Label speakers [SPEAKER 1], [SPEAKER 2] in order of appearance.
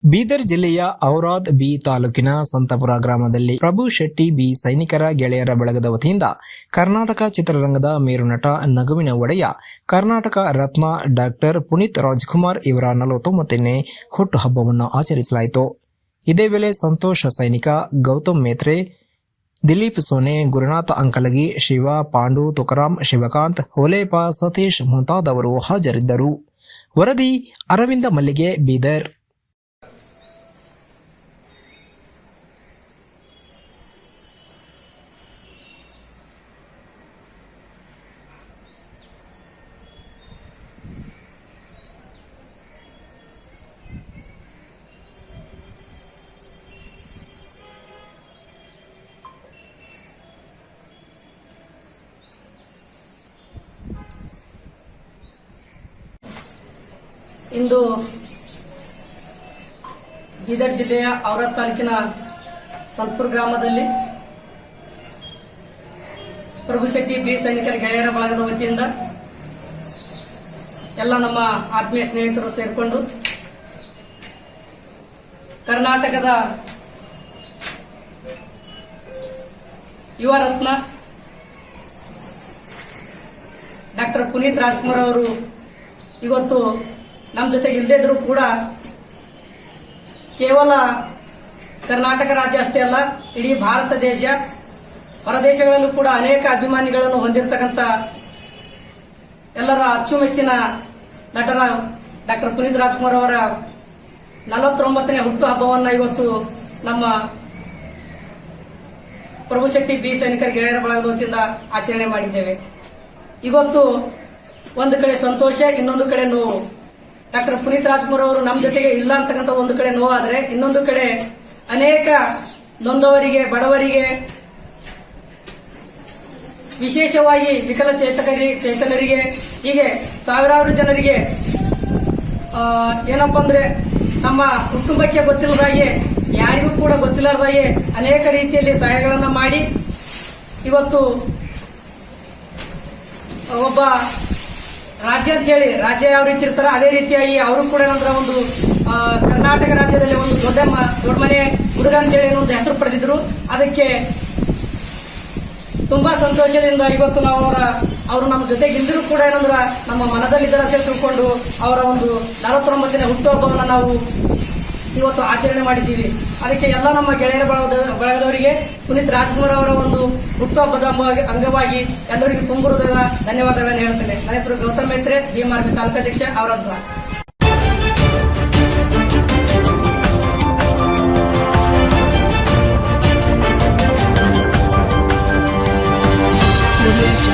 [SPEAKER 1] ಬೀದರ್ ಜಿಲ್ಲೆಯ ಔರಾದ್ ಬಿ ತಾಲೂಕಿನ ಸಂತಪುರ ಗ್ರಾಮದಲ್ಲಿ ಪ್ರಭು ಶೆಟ್ಟಿ ಬಿ ಸೈನಿಕರ ಗೆಳೆಯರ ಬಳಗದ ವತಿಯಿಂದ ಕರ್ನಾಟಕ ಚಿತ್ರರಂಗದ ಮೇರುನಟ ನಗುವಿನ ಒಡೆಯ ಕರ್ನಾಟಕ ರತ್ನ ಡಾಕ್ಟರ್ ಪುನೀತ್ ರಾಜ್ಕುಮಾರ್ ಇವರ 49ನೇ ಹುಟ್ಟುಹಬ್ಬವನ್ನು ಆಚರಿಸಲಾಯಿತು. ಇದೇ ವೇಳೆ ಸಂತೋಷ್ ಸೈನಿಕ, ಗೌತಮ್ ಮೇತ್ರೆ, ದಿಲೀಪ್ ಸೋನೆ, ಗುರುನಾಥ್ ಅಂಕಲಗಿ, ಶಿವ, ಪಾಂಡು, ತುಕಾರಾಮ್, ಶಿವಕಾಂತ್, ಹೊಲೇಪ, ಸತೀಶ್ ಮುಂತಾದವರು ಹಾಜರಿದ್ದರು. ವರದಿ ಅರವಿಂದ ಮಲ್ಲಿಗೆ, ಬೀದರ್.
[SPEAKER 2] ಇಂದು ಬೀದರ್ ಜಿಲ್ಲೆಯ ಔರಾದ್ ತಾಲೂಕಿನ ಸಂತಪುರ ಗ್ರಾಮದಲ್ಲಿ ಪ್ರಭು ಶೆಟ್ಟಿ ಬಿ ಸೈನಿಕರ ಗೆಳೆಯರ ಬಳಗದ ವತಿಯಿಂದ ಎಲ್ಲ ನಮ್ಮ ಆತ್ಮೀಯ ಸ್ನೇಹಿತರು ಸೇರಿಕೊಂಡು ಕರ್ನಾಟಕದ ಯುವ ರತ್ನ ಡಾಕ್ಟರ್ ಪುನೀತ್ ರಾಜ್ಕುಮಾರ್ ಅವರು ಇವತ್ತು ನಮ್ಮ ಜೊತೆಗೆ ಇಲ್ಲದೇ ಇದ್ರೂ ಕೂಡ ಕೇವಲ ಕರ್ನಾಟಕ ರಾಜ್ಯ ಅಷ್ಟೇ ಅಲ್ಲ, ಇಡೀ ಭಾರತ ದೇಶ, ಹೊರದೇಶಗಳಲ್ಲೂ ಕೂಡ ಅನೇಕ ಅಭಿಮಾನಿಗಳನ್ನು ಹೊಂದಿರತಕ್ಕಂಥ ಎಲ್ಲರ ಅಚ್ಚುಮೆಚ್ಚಿನ ನಟರ ಡಾಕ್ಟರ್ ಪುನೀತ್ ರಾಜ್ಕುಮಾರ್ ಅವರ 49ನೇ ಹುಟ್ಟುಹಬ್ಬವನ್ನು ಇವತ್ತು ನಮ್ಮ ಪ್ರಭು ಶೆಟ್ಟಿ ಬಿ ಸೈನಿಕರ ಗೆಳೆಯರ ಬಳಗದ ವತಿಯಿಂದ ಆಚರಣೆ ಮಾಡಿದ್ದೇವೆ. ಇವತ್ತು ಒಂದು ಕಡೆ ಸಂತೋಷ, ಇನ್ನೊಂದು ಕಡೆ ನೋವು. ಡಾಕ್ಟರ್ ಪುನೀತ್ ರಾಜ್ಕುಮಾರ್ ಅವರು ನಮ್ಮ ಜೊತೆಗೆ ಇಲ್ಲ ಅಂತಕ್ಕಂಥ ಒಂದು ಕಡೆ ನೋವಾದರೆ, ಇನ್ನೊಂದು ಕಡೆ ಅನೇಕ ನೊಂದವರಿಗೆ, ಬಡವರಿಗೆ, ವಿಶೇಷವಾಗಿ ವಿಕಲಚೇತನರಿಗೆ, ಹೀಗೆ ಸಾವಿರಾರು ಜನರಿಗೆ ಏನಪ್ಪ ಅಂದ್ರೆ ನಮ್ಮ ಕುಟುಂಬಕ್ಕೆ ಗೊತ್ತಿಲ್ಲದಾಗೆ, ಯಾರಿಗೂ ಕೂಡ ಗೊತ್ತಿಲ್ಲದಾಗೆ ಅನೇಕ ರೀತಿಯಲ್ಲಿ ಸಹಾಯಗಳನ್ನು ಮಾಡಿ ಇವತ್ತು ಒಬ್ಬ ರಾಜ್ಯ ಅಂತ ಹೇಳಿ, ರಾಜ್ಯ ಯಾವ ರೀತಿ ಇರ್ತಾರ ಅದೇ ರೀತಿಯಾಗಿ ಅವರು ಕೂಡ ಏನಂದ್ರೆ ಒಂದು ಕರ್ನಾಟಕ ರಾಜ್ಯದಲ್ಲಿ ಒಂದು ದೊಡ್ಡ ಮನೆ ಹುಡುಗ ಅಂತೇಳಿ ಒಂದು ಹೆಸರು ಪಡೆದಿದ್ರು. ಅದಕ್ಕೆ ತುಂಬಾ ಸಂತೋಷದಿಂದ ಇವತ್ತು ನಾವು ಅವರು ನಮ್ಮ ಜೊತೆಗಿದ್ದರೂ ಕೂಡ ಏನಂದ್ರ ನಮ್ಮ ಮನದಲ್ಲಿದ್ದರ ಅಂತ ತಿಳ್ಕೊಂಡು ಅವರ ಒಂದು 49ನೇ ಹುಟ್ಟುಹಬ್ಬವನ್ನು ನಾವು ಇವತ್ತು ಆಚರಣೆ ಮಾಡಿದ್ದೀವಿ. ಅದಕ್ಕೆ ಎಲ್ಲ ನಮ್ಮ ಗೆಳೆಯರ ಬಳಗದವರಿಗೆ ಪುನೀತ್ ರಾಜ್ಕುಮಾರ್ ಅವರ ಒಂದು ಹುಟ್ಟುಹಬ್ಬದ ಅಂಗವಾಗಿ ಎಲ್ಲರಿಗೂ ತುಂಬ ಹೃದಯದ ಧನ್ಯವಾದಗಳನ್ನು ಹೇಳ್ತೇನೆ. ನನ್ನ ಹೆಸರು Gautam Metre, BMRB ತಾಲೂಕಾಧ್ಯಕ್ಷ, Aurad.
[SPEAKER 1] Thank you.